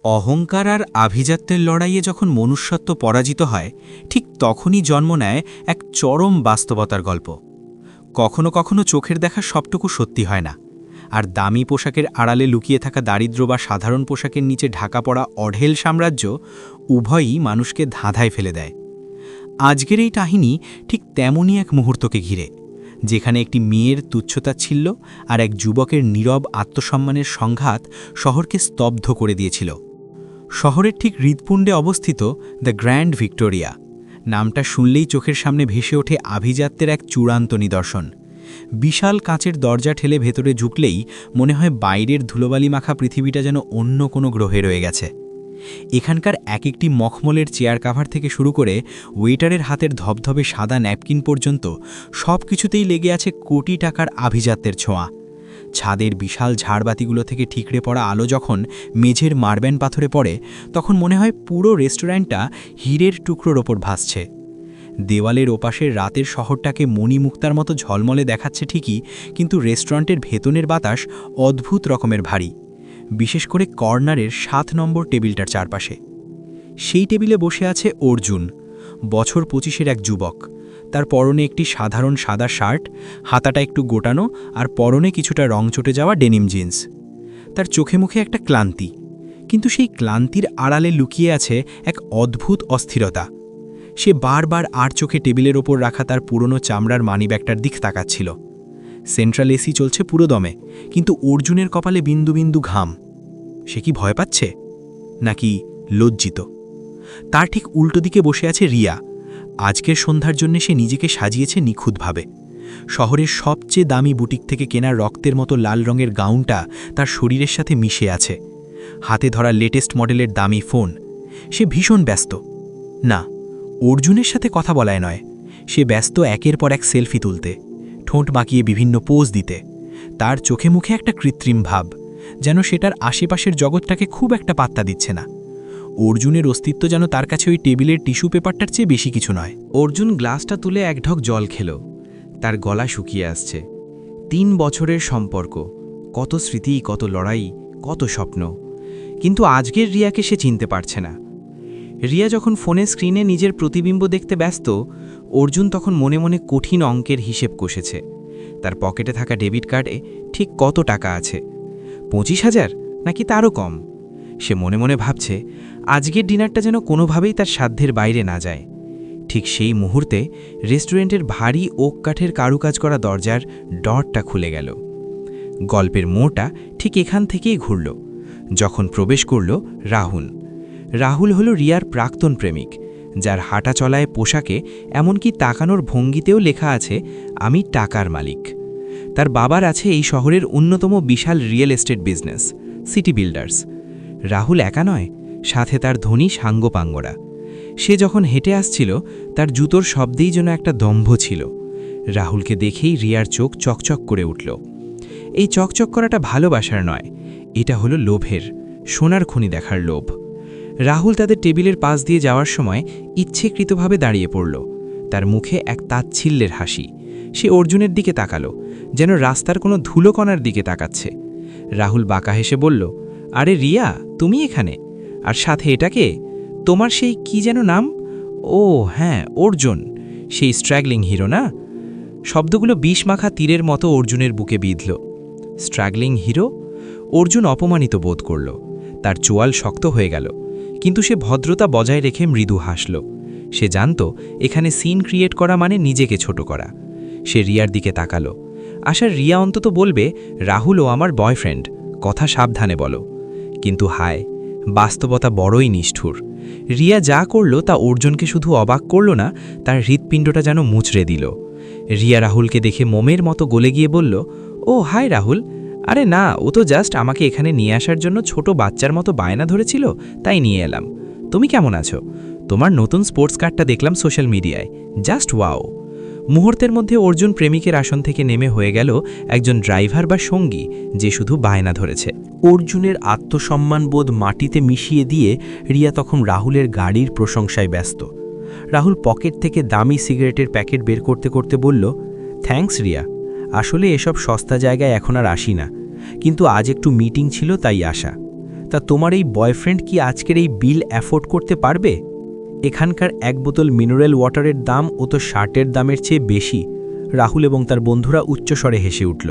অহংকার আর আভিজাত্যের লড়াইয়ে যখন মনুষ্যত্ব পরাজিত হয় ঠিক তখনই জন্ম নেয় এক চরম বাস্তবতার গল্প। কখনো কখনো চোখের দেখা সবটুকু সত্যি হয় না, আর দামি পোশাকের আড়ালে লুকিয়ে থাকা দারিদ্র্য বা সাধারণ পোশাকের নিচে ঢাকা পড়া অঢেল সাম্রাজ্য উভয়ই মানুষকে ধাঁধায় ফেলে দেয়। আজকের এই কাহিনী ঠিক তেমনই এক মুহূর্তকে ঘিরে, যেখানে একটি মেয়ের তুচ্ছতাচ্ছিল্য আর এক যুবকের নীরব আত্মসম্মানের সংঘাত শহরকে স্তব্ধ করে দিয়েছিল। শহরের ঠিক হৃৎপুণ্ডে অবস্থিত দ্য গ্র্যান্ড ভিক্টোরিয়া নামটা শুনলেই চোখের সামনে ভেসে ওঠে আভিজাত্যের এক চূড়ান্ত নিদর্শন। বিশাল কাঁচের দরজা ঠেলে ভেতরে ঝুঁকলেই মনে হয় বাইরের ধুলোবালি মাখা পৃথিবীটা যেন অন্য কোনো গ্রহে রয়ে গেছে। এখানকার এক একটি মখমলের চেয়ার কাভার থেকে শুরু করে ওয়েটারের হাতের ধবধবে সাদা ন্যাপকিন পর্যন্ত সব কিছুতেই লেগে আছে কোটি টাকার আভিজাত্যের ছোঁয়া। ছাদের বিশাল ঝাড়বাতিগুলো থেকে ঠিকরে পড়া আলো যখন মেঝের মার্বেন পাথরে পড়ে, তখন মনে হয় পুরো রেস্টুরেন্টটা হীরের টুকরোর ওপর ভাসছে। দেওয়ালের ওপাশের রাতের শহরটাকে মণিমুক্তার মতো ঝলমলে দেখাচ্ছে ঠিকই, কিন্তু রেস্টুরেন্টের ভেতনের বাতাস অদ্ভুত রকমের ভারী, বিশেষ করে কর্নারের 7 নম্বর টেবিলটার চারপাশে। সেই টেবিলে বসে আছে অর্জুন, বছর 25-এর এক যুবক। তার পরনে একটি সাধারণ সাদা শার্ট, হাতাটা একটু গোটানো, আর পরনে কিছুটা রং চটে যাওয়া ডেনিম জিন্স। তার চোখে মুখে একটা ক্লান্তি, কিন্তু সেই ক্লান্তির আড়ালে লুকিয়ে আছে এক অদ্ভুত অস্থিরতা। সে বারবার আর চোখে টেবিলের ওপর রাখা তার পুরনো চামড়ার মানিব্যাগটার দিক তাকাচ্ছিল। সেন্ট্রাল এসি চলছে পুরো দমে, কিন্তু অর্জুনের কপালে বিন্দু বিন্দু ঘাম। সে কি ভয় পাচ্ছে, নাকি লজ্জিত? তার ঠিক উল্টো দিকে বসে আছে রিয়া। আজকের সন্ধ্যার জন্য সে নিজেকে সাজিয়েছে নিখুঁতভাবে। শহরের সবচেয়ে দামি বুটিক থেকে কেনা রক্তের মতো লাল রঙের গাউনটা তার শরীরের সাথে মিশে আছে, হাতে ধরা লেটেস্ট মডেলের দামি ফোন। সে ভীষণ ব্যস্ত। না, অর্জুনের সাথে কথা বলায় নয়, সে ব্যস্ত একের পর এক সেলফি তুলতে, ঠোঁট বাঁকিয়ে বিভিন্ন পোজ দিতে। তার চোখে মুখে একটা কৃত্রিম ভাব, যেন সেটার আশেপাশের জগৎটাকে খুব একটা পাত্তা দিচ্ছে না। অর্জুনের অস্তিত্ব যেন তার কাছে ওই টেবিলের টিস্যু পেপারটার চেয়ে বেশি কিছু নয়। অর্জুন গ্লাসটা তুলে এক ঢক জল খেল। তার গলা শুকিয়ে আসছে। 3 বছরের সম্পর্ক, কত স্মৃতি, কত লড়াই, কত স্বপ্ন। কিন্তু আজকের রিয়াকে সে চিনতে পারছে না। রিয়া যখন ফোনের স্ক্রিনে নিজের প্রতিবিম্ব দেখতে ব্যস্ত, অর্জুন তখন মনে মনে কঠিন অঙ্কের হিসেব কষেছে। তার পকেটে থাকা ডেবিট কার্ডে ঠিক কত টাকা আছে, 25,000 নাকি তারও কম? সে মনে মনে ভাবছে আজকের ডিনারটা যেন কোনোভাবেই তার সাধ্যের বাইরে না যায়। ঠিক সেই মুহূর্তে রেস্টুরেন্টের ভারী ওক কাঠের কারুকাজ করা দরজার ডরটা খুলে গেল। গল্পের মোড়টা ঠিক এখান থেকেই ঘুরল যখন প্রবেশ করল রাহুল। রাহুল হল রিয়ার প্রাক্তন প্রেমিক, যার হাঁটা চলায়, পোশাকে, এমনকি তাকানোর ভঙ্গিতেও লেখা আছে আমি টাকার মালিক। তার বাবার আছে এই শহরের অন্যতম বিশাল real estate business, city builders. Rahul একা নয়, সাথে তার ধনী সাঙ্গপাঙ্গরা। সে যখন হেঁটে আসছিল, তার জুতোর শব্দেই যেন একটা দম্ভ ছিল। রাহুলকে দেখেই রিয়ার চোখ চকচক করে উঠল। এই চকচক করাটা ভালোবাসার নয়, এটা হলো লোভের, সোনার খনি দেখার লোভ। রাহুল তাদের টেবিলের পাশ দিয়ে যাওয়ার সময় ইচ্ছেকৃতভাবে দাঁড়িয়ে পড়ল। তার মুখে এক তাচ্ছিল্যের হাসি। সে অর্জুনের দিকে তাকালো, যেন রাস্তার কোনো ধুলোকণার দিকে তাকাচ্ছে। রাহুল বাঁকা হেসে বলল, আরে রিয়া, তুমি এখানে? আর সাথে এটাকে? তোমার সেই কি যেন নাম? ও হ্যাঁ, অর্জুন, সেই স্ট্র্যাগলিং হিরো না? শব্দগুলো বিষমাখা তীরের মতো অর্জুনের বুকে বিঁধল। স্ট্র্যাগলিং হিরো? অর্জুন অপমানিত বোধ করল। তার চোয়াল শক্ত হয়ে গেল, কিন্তু সে ভদ্রতা বজায় রেখে মৃদু হাসল। সে জানত এখানে সিন ক্রিয়েট করা মানে নিজেকে ছোট করা। সে রিয়ার দিকে তাকালো। আশার রিয়া অন্তত বলবে রাহুলও আমার বয়ফ্রেন্ড, কথা সাবধানে বলো। কিন্তু হায়, বাস্তবতা বড়ই নিষ্ঠুর। রিয়া যা করল তা অর্জুনকে শুধু অবাক করল না, তার হৃৎপিণ্ডটা যেন মুচড়ে দিল। রিয়া রাহুলকে দেখে মোমের মতো গলে গিয়ে বলল, ও হাই রাহুল। আরে না, ও তো জাস্ট আমাকে এখানে নিয়ে আসার জন্য ছোট বাচ্চার মতো বায়না ধরেছিল, তাই নিয়ে এলাম। তুমি কেমন আছো? তোমার নতুন স্পোর্টস কারটা দেখলাম সোশ্যাল মিডিয়ায়, জাস্ট ওয়াও। মুহূর্তের মধ্যে অর্জুন প্রেমিকের আসন থেকে নেমে হয়ে গেল একজন ড্রাইভার বা সঙ্গী, যে শুধু বায়না ধরেছে। অর্জুনের আত্মসম্মানবোধ মাটিতে মিশিয়ে দিয়ে রিয়া তখন রাহুলের গাড়ির প্রশংসায় ব্যস্ত। রাহুল পকেট থেকে দামি সিগারেটের প্যাকেট বের করতে করতে বলল, থ্যাঙ্কস রিয়া, আসলে এসব সস্তা জায়গায় এখন আর আসি না, কিন্তু আজ একটু মিটিং ছিল তাই আসা। তা তোমার এই বয়ফ্রেন্ড কি আজকের এই বিল অ্যাফোর্ড করতে পারবে? এখানকার এক বোতল মিনারেল ওয়াটারের দাম ও তো শার্টের দামের চেয়ে বেশি। রাহুল এবং তার বন্ধুরা উচ্চস্বরে হেসে উঠল।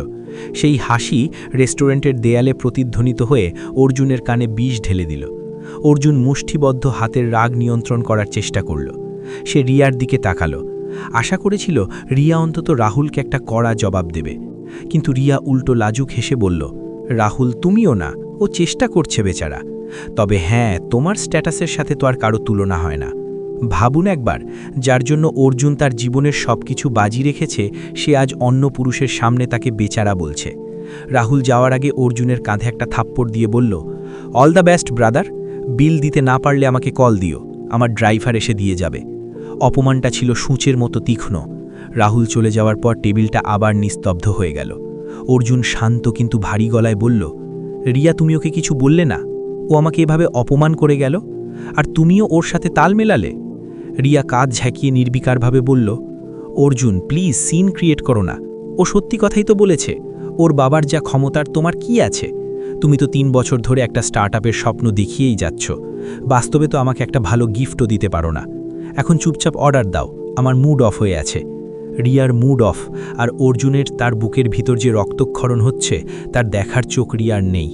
সেই হাসি রেস্টুরেন্টের দেয়ালে প্রতিধ্বনিত হয়ে অর্জুনের কানে বিষ ঢেলে দিল। অর্জুন মুষ্টিবদ্ধ হাতের রাগ নিয়ন্ত্রণ করার চেষ্টা করল। সে রিয়ার দিকে তাকালো। আশা করেছিল রিয়া অন্তত রাহুলকে একটা কড়া জবাব দেবে, কিন্তু রিয়া উল্টো লাজুক হেসে বলল, রাহুল তুমিও না, ও চেষ্টা করছে বেচারা। তবে হ্যাঁ, তোমার স্ট্যাটাসের সাথে তো আর কারো তুলনা হয় না। ভাবুন একবার, যার জন্য অর্জুন তার জীবনের সব কিছু বাজি রেখেছে, সে আজ অন্য পুরুষের সামনে তাকে বেচারা বলছে। রাহুল যাওয়ার আগে অর্জুনের কাঁধে একটা থাপ্পড় দিয়ে বলল, অল দ্য বেস্ট ব্রাদার, বিল দিতে না পারলে আমাকে কল দিও, আমার ড্রাইভার এসে দিয়ে যাবে। অপমানটা ছিল সূঁচের মতো তীক্ষ্ণ। রাহুল চলে যাওয়ার পর টেবিলটা আবার নিস্তব্ধ হয়ে গেল। অর্জুন শান্ত কিন্তু ভারী গলায় বলল, রিয়া তুমি ওকে কিছু বললে না? ও আমাকে এভাবে অপমান করে গেল, আর তুমিও ওর সাথে তাল মেলালে? রিয়া কাঁধ ঝাঁকিয়ে নির্বিকারভাবে বলল, অর্জুন প্লিজ সিন ক্রিয়েট করো না, ও সত্যি কথাই তো বলেছে। ওর বাবার যা ক্ষমতার তোমার কি আছে? তুমি তো 3 বছর ধরে একটা স্টার্টআপের স্বপ্ন দেখিয়েই যাচ্ছ, বাস্তবে তো আমাকে একটা ভালো গিফটও দিতে পারো না। এখন চুপচাপ অর্ডার দাও, আমার মুড অফ হয়ে আছে। রিয়ার মুড অফ, আর অর্জুনের তার বুকের ভিতর যে রক্তক্ষরণ হচ্ছে তার দেখার চোখ রিয়ার নেই।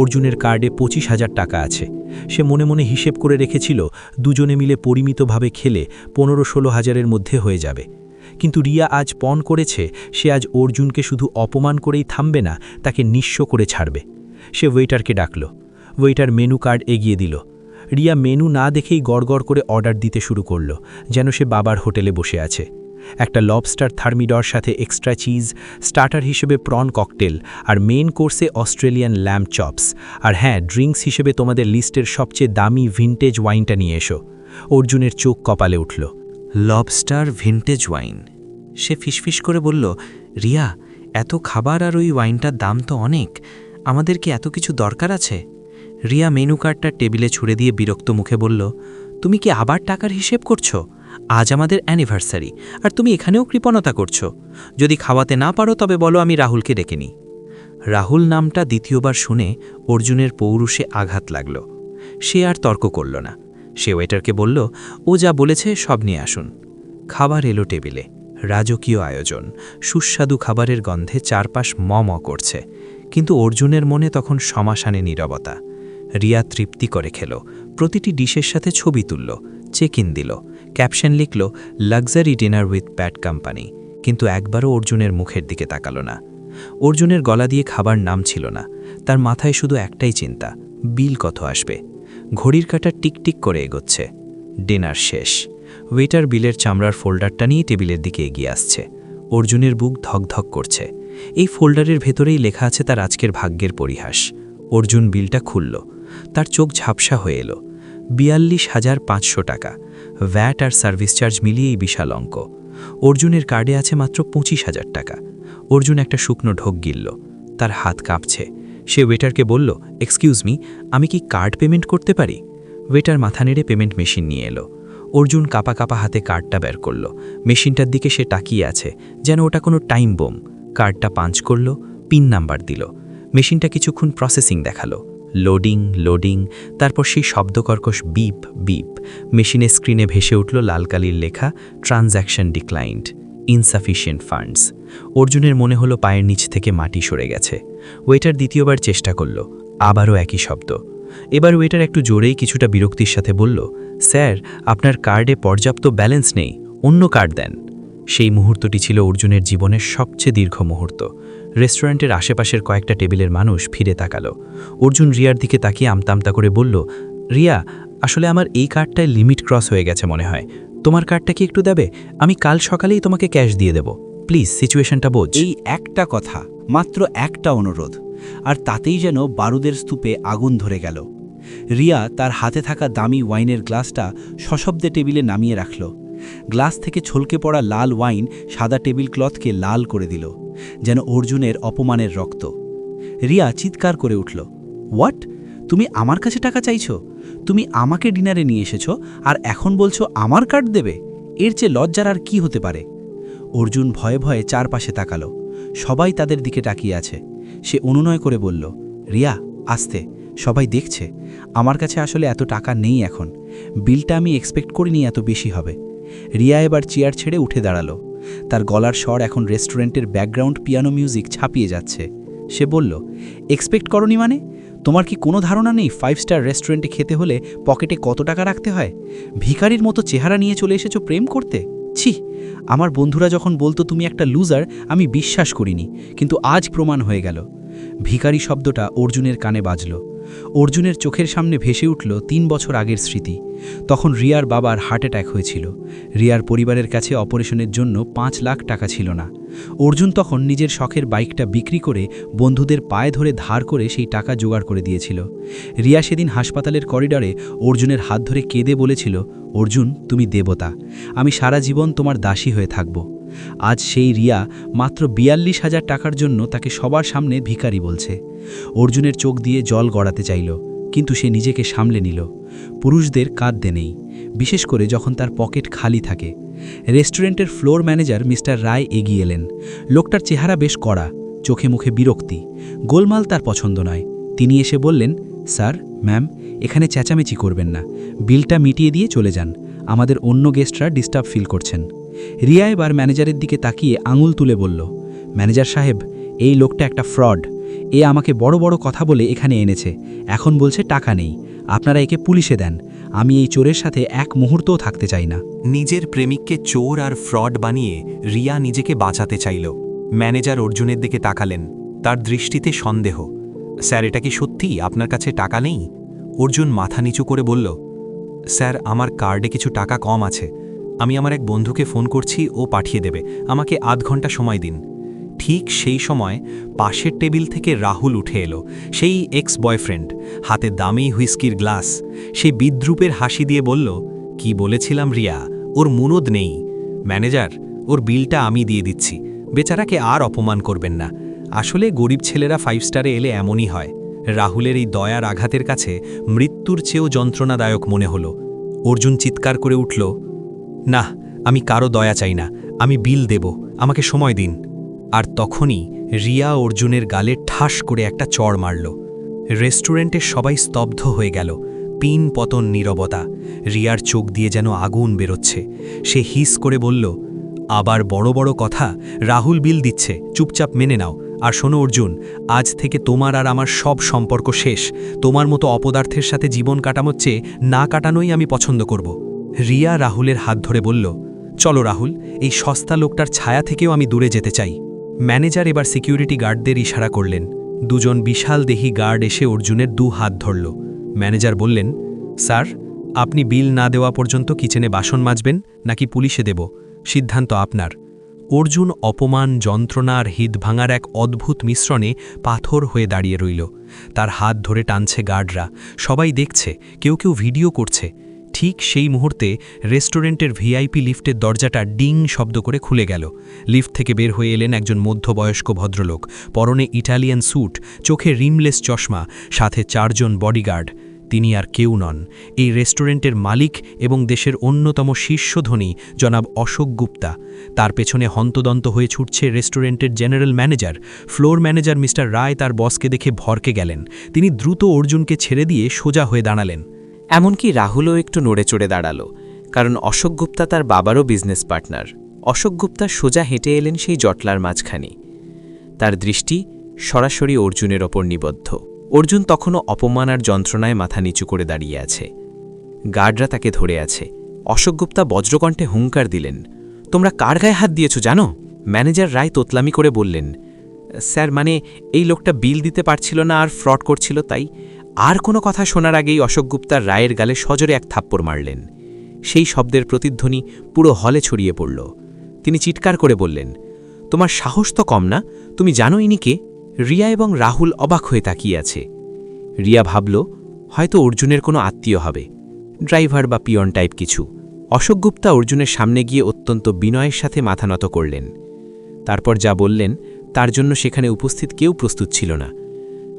অর্জুনের কার্ডে 25,000 টাকা আছে। সে মনে মনে হিসেব করে রেখেছিল দুজনে মিলে পরিমিতভাবে খেলে 15-16 হাজারের মধ্যে হয়ে যাবে। কিন্তু রিয়া আজ পণ করেছে সে আজ অর্জুনকে শুধু অপমান করেই থামবে না, তাকে নিঃস্ব করে ছাড়বে। সে ওয়েটারকে ডাকল। ওয়েটার মেনু কার্ড এগিয়ে দিল। রিয়া মেনু না দেখেই গড়গড় করে অর্ডার দিতে শুরু করল, যেন সে বাবার হোটেলে বসে আছে। একটা লবস্টার থার্মিডর সাথে এক্সট্রা চিজ, স্টার্টার হিসেবে প্রন ককটেল, আর মেইন কোর্সে অস্ট্রেলিয়ান ল্যাম্ব চপস, আর হ্যাঁ, ড্রিঙ্কস হিসেবে তোমাদের লিস্টের সবচেয়ে দামি ভিনটেজ ওয়াইনটা নিয়ে এসো। অর্জুনের চোখ কপালে উঠল। Lobster vintage wine. সে ফিসফিস করে বলল, রিয়া, এত খাবার আর ওই ওয়াইনটার দাম তো অনেক, আমাদের কি এত কিছু দরকার আছে? রিয়া মেনু কার্ডটা টেবিলে ছুঁড়ে দিয়ে বিরক্ত মুখে বলল, তুমি কি আবার টাকার হিসেব করছো? আজ আমাদের অ্যানিভার্সারি, আর তুমি এখানেও কৃপণতা করছো। যদি খাওয়াতে না পারো তবে বলো, আমি রাহুলকে ডেকে নিই। রাহুল নামটা দ্বিতীয়বার শুনে অর্জুনের পৌরুষে আঘাত লাগল। সে আর তর্ক করল না। সে ওয়েটারকে বলল, ও যা বলেছে সব নিয়ে আসুন। খাবার এলো টেবিলে। রাজকীয় আয়োজন, সুস্বাদু খাবারের গন্ধে চারপাশ ম করছে, কিন্তু অর্জুনের মনে তখন শ্মশানে নীরবতা। রিয়া তৃপ্তি করে খেল, প্রতিটি ডিশের সাথে ছবি তুলল, চেক ইন দিল, ক্যাপশন লিখল, luxury dinner with Pat company, কিন্তু একবারও অর্জুনের মুখের দিকে তাকালো না। অর্জুনের গলা দিয়ে খাবার নাম ছিল না, তার মাথায় শুধু একটাই চিন্তা, বিল কত আসবে। ঘড়ির কাঁটা টিকটিক করে এগোচ্ছে। ডিনার শেষ। ওয়েটার বিলের চামড়ার ফোল্ডারটা নিয়ে টেবিলের দিকে এগিয়ে আসছে। অর্জুনের বুক ধকধক করছে। এই ফোল্ডারের ভেতরেই লেখা আছে তার আজকের ভাগ্যের পরিহাস। অর্জুন বিলটা খুলল। তার চোখ ঝাপসা হয়ে এলো। 42,500 টাকা, ভ্যাট আর সার্ভিস চার্জ মিলিয়েই বিশাল অঙ্ক। অর্জুনের কার্ডে আছে মাত্র 25,000 টাকা। অর্জুন একটা শুকনো ঢোক গিলল। তার হাত কাঁপছে। সে ওয়েটারকে বলল, এক্সকিউজ মি, আমি কি কার্ড পেমেন্ট করতে পারি? ওয়েটার মাথা নেড়ে পেমেন্ট মেশিন নিয়ে এলো। অর্জুন কাপা কাপা হাতে কার্ডটা বের করল। মেশিনটার দিকে সে তাকিয়ে আছে, যেন ওটা কোনো টাইম বোম। কার্ডটা পাঞ্চ করল, পিন নাম্বার দিল। মেশিনটা কিছুক্ষণ প্রসেসিং দেখালো, লোডিং লোডিং, তারপর সেই শব্দকর্কশ বিপ বিপ। মেশিনের স্ক্রিনে ভেসে উঠল লাল কালির লেখা, ট্রানজ্যাকশন ডিক্লাইন্ড, ইনসাফিশিয়েন্ট ফান্ডস। অর্জুনের মনে হলো পায়ের নিচ থেকে মাটি সরে গেছে। ওয়েটার দ্বিতীয়বার চেষ্টা করল, আবারও একই শব্দ। এবার ওয়েটার একটু জোরেই কিছুটা বিরক্তির সাথে বলল, স্যার, আপনার কার্ডে পর্যাপ্ত ব্যালেন্স নেই, অন্য কার্ড দেন। সেই মুহূর্তটি ছিল অর্জুনের জীবনের সবচেয়ে দীর্ঘ মুহূর্ত। রেস্টুরেন্টের আশেপাশের কয়েকটা টেবিলের মানুষ ফিরে তাকালো। অর্জুন রিয়ার দিকে তাকিয়ে আমতামতা করে বলল, রিয়া, আসলে আমার এই কার্ডটায় লিমিট ক্রস হয়ে গেছে মনে হয়। তোমার কার্ডটা কি একটু দেবে? আমি কাল সকালেই তোমাকে ক্যাশ দিয়ে দেব। প্লিজ সিচুয়েশনটা বোঝ। এই একটা কথা, মাত্র একটা অনুরোধ, আর তাতেই যেন বারুদের স্তূপে আগুন ধরে গেল। রিয়া তার হাতে থাকা দামি ওয়াইনের গ্লাসটা সশব্দে টেবিলে নামিয়ে রাখল। গ্লাস থেকে ছলকে পড়া লাল ওয়াইন সাদা টেবিল ক্লথকে লাল করে দিল, যেন অর্জুনের অপমানের রক্ত। রিয়া চিৎকার করে উঠল, হোয়াট? তুমি আমার কাছে টাকা চাইছো? তুমি আমাকে ডিনারে নিয়ে এসেছো, আর এখন বলছো আমার কার্ড দেবে? এর চেয়ে লজ্জার আর কি হতে পারে? অর্জুন ভয়ে ভয়ে চারপাশে তাকালো। সবাই তাদের দিকে তাকিয়ে আছে। সে অনুনয় করে বলল, রিয়া, আস্তে, সবাই দেখছে। আমার কাছে আসলে এত টাকা নেই এখন। বিলটা আমি এক্সপেক্ট করিনি এত বেশি হবে। রিয়া এবার চেয়ার ছেড়ে উঠে দাঁড়ালো। তার গলার স্বর এখন রেস্টুরেন্টের ব্যাকগ্রাউন্ড পিয়ানো মিউজিক ছাপিয়ে যাচ্ছে। সে বলল, এক্সপেক্ট করনি মানে? তোমার কি কোনো ধারণা নেই 5 স্টার রেস্টুরেন্টে খেতে হলে পকেটে কত টাকা রাখতে হয়? ভিখারির মতো চেহারা নিয়ে চলে এসেছো প্রেম করতে? ছি! আমার বন্ধুরা যখন বলতো তুমি একটা লুজার, আমি বিশ্বাস করিনি, কিন্তু আজ প্রমাণ হয়ে গেল। ভিখারি শব্দটা অর্জুনের কানে বাজল। অর্জুনের চোখের সামনে ভেসে উঠল 3 বছর আগের স্মৃতি। তখন রিয়ার বাবার হার্ট অ্যাটাক হয়েছিল। রিয়ার পরিবারের কাছে অপারেশনের জন্য 5 লাখ টাকা ছিল না। অর্জুন তখন নিজের শখের বাইকটা বিক্রি করে বন্ধুদের পায়ে ধরে ধার করে সেই টাকা জোগাড় করে দিয়েছিল। রিয়া সেদিন হাসপাতালের করিডরে অর্জুনের হাত ধরে কেঁদে বলেছিল, অর্জুন, তুমি দেবতা, আমি সারা জীবন তোমার দাসী হয়ে থাকব। আজ সেই রিয়া মাত্র 42,000 টাকার জন্য তাকে সবার সামনে ভিখারি বলছে। অর্জুনের চোখ দিয়ে জল গড়াতে চাইল, কিন্তু সে নিজেকে সামলে নিল। পুরুষদের কাঁদতে নেই, বিশেষ করে যখন তার পকেট খালি থাকে। রেস্টুরেন্টের ফ্লোর ম্যানেজার মিস্টার রায় এগিয়ে এলেন। লোকটার চেহারা বেশ কড়া, চোখে মুখে বিরক্তি। গোলমাল তার পছন্দ নয়। তিনি এসে বললেন, স্যার, ম্যাম, এখানে চেঁচামেচি করবেন না। বিলটা মিটিয়ে দিয়ে চলে যান। আমাদের অন্য গেস্টরা ডিস্টার্ব ফিল করছেন। রিয়া এবার ম্যানেজারের দিকে তাকিয়ে আঙুল তুলে বলল, ম্যানেজার সাহেব, এই লোকটা একটা ফ্রড। এ আমাকে বড় বড় কথা বলে এখানে এনেছে, এখন বলছে টাকা নেই। আপনারা একে পুলিশে দেন। আমি এই চোরের সাথে এক মুহূর্তও থাকতে চাই না। নিজের প্রেমিককে চোর আর ফ্রড বানিয়ে রিয়া নিজেকে বাঁচাতে চাইল। ম্যানেজার অর্জুনের দিকে তাকালেন, তার দৃষ্টিতে সন্দেহ। স্যার, এটা কি সত্যি আপনার কাছে টাকা নেই? অর্জুন মাথা নিচু করে বলল, স্যার, আমার কার্ডে কিছু টাকা কম আছে। আমি আমার এক বন্ধুকে ফোন করছি, ও পাঠিয়ে দেবে। আমাকে আধ ঘন্টা সময় দিন। ঠিক সেই সময় পাশের টেবিল থেকে রাহুল উঠে এলো, সেই এক্স বয়ফ্রেন্ড, হাতে দামি হুইস্কির গ্লাস। সেই বিদ্রূপের হাসি দিয়ে বলল, কি বলেছিলাম রিয়া, ওর মুনদ নেই। ম্যানেজার, ওর বিলটা আমি দিয়ে দিচ্ছি। বেচারাকে আর অপমান করবেন না। আসলে গরিব ছেলেরা 5 স্টারে এলে এমনই হয়। রাহুলের এই দয়ার আঘাতের কাছে মৃত্যুর চেয়েও যন্ত্রণাদায়ক মনে হলো। অর্জুন চিৎকার করে উঠল, না, আমি কারো দয়া চাই না, আমি বিল দেব, আমাকে সময় দিন। আর তখনই রিয়া অর্জুনের গালে ঠাস করে একটা চড় মারল। রেস্টুরেন্টের সবাই স্তব্ধ হয়ে গেল। পিন পতন নীরবতা। রিয়ার চোখ দিয়ে যেন আগুন বেরোচ্ছে। সে হিস করে বলল, আবার বড় বড় কথা? রাহুল বিল দিচ্ছে, চুপচাপ মেনে নাও। আর শোনো অর্জুন, আজ থেকে তোমার আর আমার সব সম্পর্ক শেষ। তোমার মতো অপদার্থের সাথে জীবন কাটানোর চেয়ে না কাটানোই আমি পছন্দ করব। রিয়া রাহুলের হাত ধরে বলল, চলো রাহুল, এই সস্তা লোকটার ছায়া থেকেও আমি দূরে যেতে চাই। ম্যানেজার এবার সিকিউরিটি গার্ডদের ইশারা করলেন। দুজন বিশাল দেহী গার্ড এসে অর্জুনের 2 হাত ধরল। ম্যানেজার বললেন, স্যার, আপনি বিল না দেওয়া পর্যন্ত কিচেনে বাসন মাজবেন নাকি পুলিশে দেব, সিদ্ধান্ত আপনার। অর্জুন অপমান, যন্ত্রণা আর হিত ভাঙার এক অদ্ভুত মিশ্রণে পাথর হয়ে দাঁড়িয়ে রইল। তার হাত ধরে টানছে গার্ডরা, সবাই দেখছে, কেউ কেউ ভিডিও করছে। ঠিক সেই মুহূর্তে রেস্টুরেন্টের ভিআইপি লিফটের দরজাটা ডিং শব্দ করে খুলে গেল। লিফট থেকে বের হয়ে এলেন একজন মধ্যবয়স্ক ভদ্রলোক, পরনে ইটালিয়ান স্যুট, চোখে রিমলেস চশমা, সাথে 4 জন বডিগার্ড। তিনি আর কেউ নন, এই রেস্টুরেন্টের মালিক এবং দেশের অন্যতম শীর্ষধনী জনাব অশোক গুপ্তা। তার পেছনে হন্তদন্ত হয়ে ছুটছে রেস্টুরেন্টের general manager. Floor manager mister Roy তার বসকে দেখে ভরকে গেলেন। তিনি দ্রুত অর্জুনকে ছেড়ে দিয়ে সোজা হয়ে দাঁড়ালেন। এমনকি রাহুলও একটু নড়ে চড়ে দাঁড়ালো, কারণ অশোক গুপ্তা তার বাবারও বিজনেস পার্টনার। অশোক গুপ্তা সোজা হেঁটে এলেন সেই জটলার মাঝখানে। তার দৃষ্টি সরাসরি অর্জুনের ওপর নিবদ্ধ। অর্জুন তখনও অপমান আর যন্ত্রণায় মাথা নিচু করে দাঁড়িয়ে আছে। গার্ডরা তাকে ধরে আছে। অশোক গুপ্তা বজ্রকণ্ঠে হুঙ্কার দিলেন, তোমরা কার গায়ে হাত দিয়েছ জানো? ম্যানেজার রায় তোতলামি করে বললেন, স্যার, মানে এই লোকটা বিল দিতে পারছিল না আর ফ্রড করছিল, তাই। আর কোনো কথা শোনার আগেই অশোক গুপ্তার রায়ের গালে সজোরে এক থাপ্পড় মারলেন। সেই শব্দের প্রতিধ্বনি পুরো হলে ছড়িয়ে পড়ল। তিনি চিৎকার করে বললেন, তোমার সাহস তো কম না, তুমি জানো ইনি কে? রিয়া এবং রাহুল অবাক হয়ে তাকিয়ে আছে। রিয়া ভাবল, হয়তো অর্জুনের কোনো আত্মীয় হবে, ড্রাইভার বা পিয়ন টাইপ কিছু। অশোক গুপ্তা অর্জুনের সামনে গিয়ে অত্যন্ত বিনয়ের সাথে মাথা নত করলেন। তারপর যা বললেন তার জন্য সেখানে উপস্থিত কেউ প্রস্তুত ছিল না।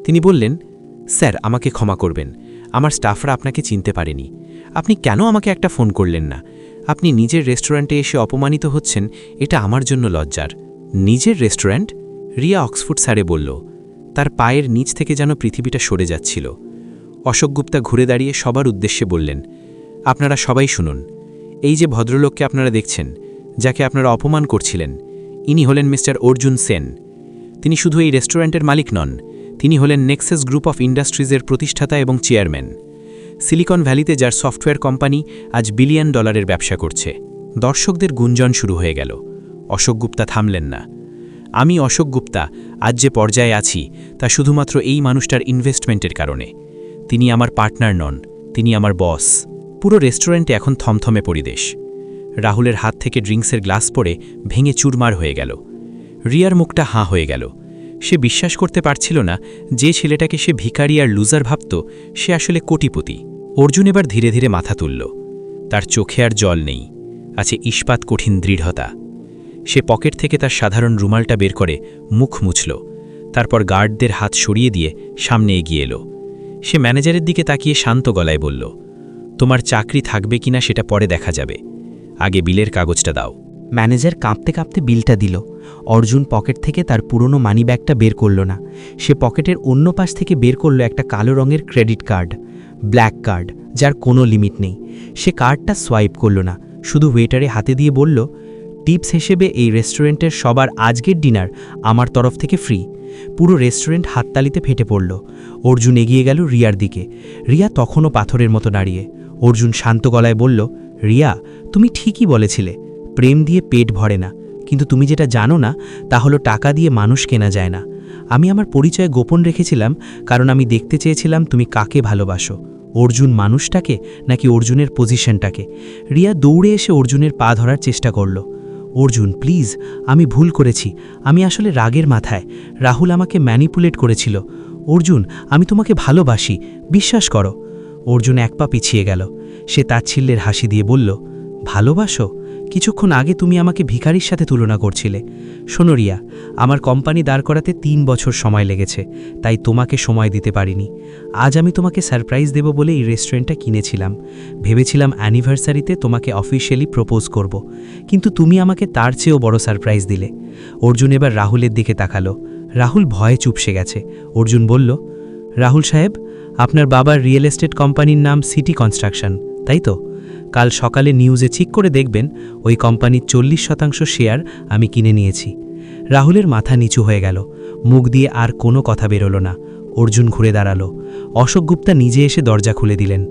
তিনি বললেন, স্যার, আমাকে ক্ষমা করবেন, আমার স্টাফরা আপনাকে চিনতে পারেনি। আপনি কেন আমাকে একটা ফোন করলেন না? আপনি নিজের রেস্টুরেন্টে এসে অপমানিত হচ্ছেন, এটা আমার জন্য লজ্জার। নিজের রেস্টুরেন্ট? রিয়া অক্সফোর্ড স্যারে বলল। তার পায়ের নিচ থেকে যেন পৃথিবীটা সরে যাচ্ছিল। অশোক গুপ্তা ঘুরে দাঁড়িয়ে সবার উদ্দেশ্যে বললেন, আপনারা সবাই শুনুন, এই যে ভদ্রলোককে আপনারা দেখছেন, যাকে আপনারা অপমান করছিলেন, ইনি হলেন মিস্টার অর্জুন সেন। তিনি শুধু এই রেস্টুরেন্টের মালিক নন, তিনি হলেন নেক্সাস গ্রুপ অফ ইন্ডাস্ট্রিজের প্রতিষ্ঠাতা এবং চেয়ারম্যান। সিলিকন ভ্যালিতে যার সফটওয়্যার কোম্পানি আজ $বিলিয়ন ব্যবসা করছে। দর্শকদের গুঞ্জন শুরু হয়ে গেল। অশোক গুপ্তা থামলেন না। আমি অশোক গুপ্তা আজ যে পর্যায়ে আছি তা শুধুমাত্র এই মানুষটার ইনভেস্টমেন্টের কারণে। তিনি আমার পার্টনার নন, তিনি আমার বস। পুরো রেস্টুরেন্টে এখন থমথমে পরিবেশ। রাহুলের হাত থেকে ড্রিঙ্কসের গ্লাস পড়ে ভেঙে চুরমার হয়ে গেল। রিয়ার মুখটা হাঁ হয়ে গেল। সে বিশ্বাস করতে পারছিল না যে ছেলেটাকে সে ভিখারি আর লুজার ভাবত, সে আসলে কোটিপতি। অর্জুন এবার ধীরে ধীরে মাথা তুলল। তার চোখে আর জল নেই, আছে ইস্পাত কঠিন দৃঢ়তা। সে পকেট থেকে তার সাধারণ রুমালটা বের করে মুখ মুছল, তারপর গার্ডদের হাত সরিয়ে দিয়ে সামনে এগিয়ে এলো। সে ম্যানেজারের দিকে তাকিয়ে শান্ত গলায় বলল, তোমার চাকরি থাকবে কিনা সেটা পরে দেখা যাবে, আগে বিলের কাগজটা দাও। ম্যানেজার কাঁপতে কাঁপতে বিলটা দিল। অর্জুন পকেট থেকে তার পুরনো মানিব্যাগটা বের করল না। সে পকেটের অন্য পাশ থেকে বের করল একটা কালো রঙের ক্রেডিট কার্ড, ব্ল্যাক কার্ড, যার কোনো লিমিট নেই। সে কার্ডটা সোয়াইপ করল না, শুধু ওয়েটারে হাতে দিয়ে বলল, টিপস হিসেবে এই রেস্টুরেন্টের সবার আজকের ডিনার আমার তরফ থেকে ফ্রি। পুরো রেস্টুরেন্ট হাততালিতে ফেটে পড়ল। অর্জুন এগিয়ে গেল রিয়ার দিকে। রিয়া তখনও পাথরের মতো দাঁড়িয়ে। অর্জুন শান্ত গলায় বলল, রিয়া, তুমি ঠিকই বলেছিলে, প্রেম দিয়ে পেট ভরে না, কিন্তু তুমি যেটা জানো না তা হলো টাকা দিয়ে মানুষ কেনা যায় না। আমি আমার পরিচয় গোপন রেখেছিলাম কারণ আমি দেখতে চেয়েছিলাম তুমি কাকে ভালোবাসো, অর্জুন মানুষটাকে নাকি অর্জুনের পজিশনটাকে। রিয়া দৌড়ে এসে অর্জুনের পা ধরার চেষ্টা করল। অর্জুন, প্লিজ, আমি ভুল করেছি, আমি আসলে রাগের মাথায়, রাহুল আমাকে ম্যানিপুলেট করেছিল। অর্জুন, আমি তোমাকে ভালোবাসি, বিশ্বাস করো। অর্জুন এক পা পিছিয়ে গেল। সে তাচ্ছিল্যের হাসি দিয়ে বলল, ভালোবাসো? কিছুক্ষণ আগে তুমি আমাকে ভিখারির সাথে তুলনা করছিলে। শোনো রিয়া, আমার কোম্পানি দাঁড় করাতে 3 বছর সময় লেগেছে, তাই তোমাকে সময় দিতে পারিনি। আজ আমি তোমাকে সারপ্রাইজ দেব বলে এই রেস্টুরেন্টটা কিনেছিলাম। ভেবেছিলাম অ্যানিভার্সারিতে তোমাকে অফিশিয়ালি প্রপোজ করব, কিন্তু তুমি আমাকে তার চেয়েও বড় সারপ্রাইজ দিলে। অর্জুন এবার রাহুলের দিকে তাকালো। রাহুল ভয়ে চুপসে গেছে। অর্জুন বলল, রাহুল সাহেব, আপনার বাবার রিয়েল এস্টেট কোম্পানির নাম সিটি কনস্ট্রাকশন, তাই তো? কাল সকালে নিউজে চেক করে দেখবেন ওই কোম্পানির 40% শেয়ার আমি কিনে নিয়েছি। রাহুলের মাথা নিচু হয়ে গেল, মুখ দিয়ে আর কোনো কথা বেরোলো না। অর্জুন ঘুরে দাঁড়ালো। অশোক গুপ্তা নিজে এসে দরজা খুলে দিলেন।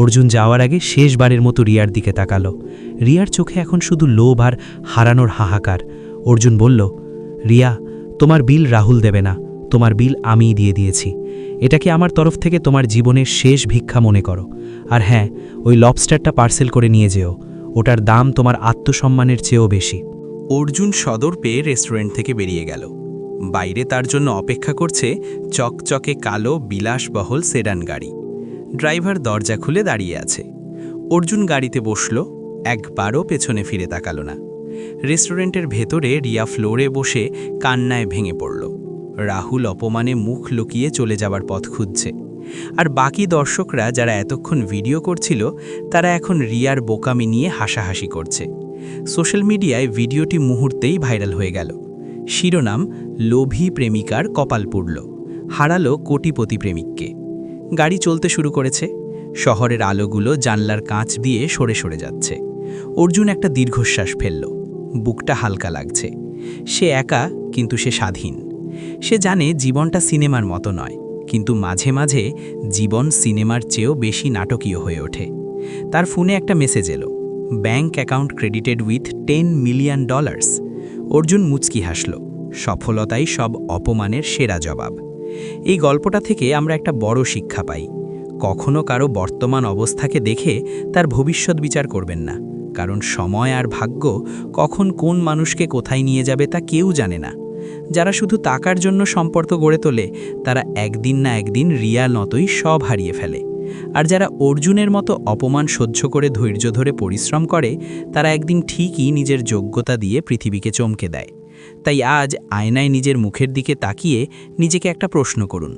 অর্জুন যাওয়ার আগে শেষবারের মতো রিয়ার দিকে তাকালো। রিয়ার চোখে এখন শুধু লোভ আর হারানোর হাহাকার। অর্জুন বলল, রিয়া, তোমার বিল রাহুল দেবে না, তোমার বিল আমিই দিয়ে দিয়েছি। এটাকে আমার তরফ থেকে তোমার জীবনের শেষ ভিক্ষা মনে করো। আর হ্যাঁ, ওই লবস্টারটা পার্সেল করে নিয়ে যেও, ওটার দাম তোমার আত্মসম্মানের চেয়েও বেশি। অর্জুন সদর পেয়ে রেস্টুরেন্ট থেকে বেরিয়ে গেল। বাইরে তার জন্য অপেক্ষা করছে চকচকে কালো বিলাসবহুল সেডান গাড়ি। ড্রাইভার দরজা খুলে দাঁড়িয়ে আছে। অর্জুন গাড়িতে বসল, একবারও পেছনে ফিরে তাকালো না। রেস্টুরেন্টের ভেতরে রিয়া ফ্লোরে বসে কান্নায় ভেঙে পড়ল। রাহুল অপমানে মুখ লুকিয়ে চলে যাবার পথ খুঁজছে। আর বাকি দর্শকরা যারা এতক্ষণ ভিডিও করছিল তারা এখন রিয়ার বোকামি নিয়ে হাসাহাসি করছে। সোশ্যাল মিডিয়ায় ভিডিওটি মুহূর্তেই ভাইরাল হয়ে গেল। শিরোনাম, লোভী প্রেমিকার কপাল পুড়ল, হারালো কোটিপতি প্রেমিককে। গাড়ি চলতে শুরু করেছে। শহরের আলোগুলো জানলার কাঁচ দিয়ে সরে সরে যাচ্ছে। অর্জুন একটা দীর্ঘশ্বাস ফেলল। বুকটা হালকা লাগছে। সে একা, কিন্তু সে স্বাধীন। সে জানে জীবনটা সিনেমার মতো নয়, কিন্তু মাঝে মাঝে জীবন সিনেমার চেয়েও বেশি নাটকীয় হয়ে ওঠে। তার ফোনে একটা মেসেজ এলো, bank account credited with $10 million. Arjun মুচকি হাসল। সফলতাই সব অপমানের সেরা জবাব। এই গল্পটা থেকে আমরা একটা বড় শিক্ষা পাই। কখনো কারো বর্তমান অবস্থাকে দেখে তার ভবিষ্যৎ বিচার করবেন না, কারণ সময় আর ভাগ্য কখন কোন মানুষকে কোথায় নিয়ে যাবে তা কেউ জানে না। যারা শুধু টাকার জন্য সম্পর্ক গড়ে তোলে তারা একদিন না একদিন রিয়ার মতোই সব হারিয়ে ফেলে। আর যারা অর্জুনের মতো অপমান সহ্য করে ধৈর্য ধরে পরিশ্রম করে তারা একদিন ঠিকই নিজের যোগ্যতা দিয়ে পৃথিবীকে চমকে দেয়। তাই আজ আয়নায় নিজের মুখের দিকে তাকিয়ে নিজেকে একটা প্রশ্ন করুন,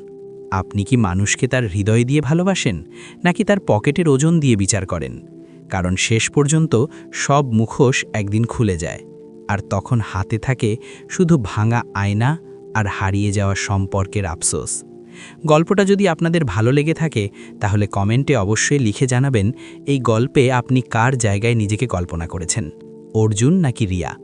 আপনি কি মানুষকে তার হৃদয় দিয়ে ভালোবাসেন নাকি তার পকেটের ওজন দিয়ে বিচার করেন? কারণ শেষ পর্যন্ত সব মুখোশ একদিন খুলে যায়, আর তখন হাতে থাকে শুধু ভাঙা আয়না আর হারিয়ে যাওয়া সম্পর্কের আফসোস। গল্পটা যদি আপনাদের ভালো লেগে থাকে তাহলে কমেন্টে অবশ্যই লিখে জানাবেন এই গল্পে আপনি কার জায়গায় নিজেকে কল্পনা করেছেন, অর্জুন নাকি রিয়া।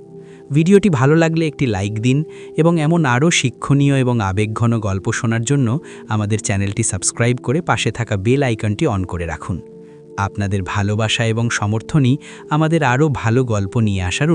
ভিডিওটি ভালো লাগলে একটি লাইক দিন এবং এমন আরও শিক্ষণীয় এবং আবেগঘন গল্প শোনার জন্য আমাদের চ্যানেলটি সাবস্ক্রাইব করে পাশে থাকা বেল আইকনটি অন করে রাখুন। আপনাদের ভালোবাসা এবং সমর্থনই আমাদের আরও ভালো গল্প নিয়ে আসার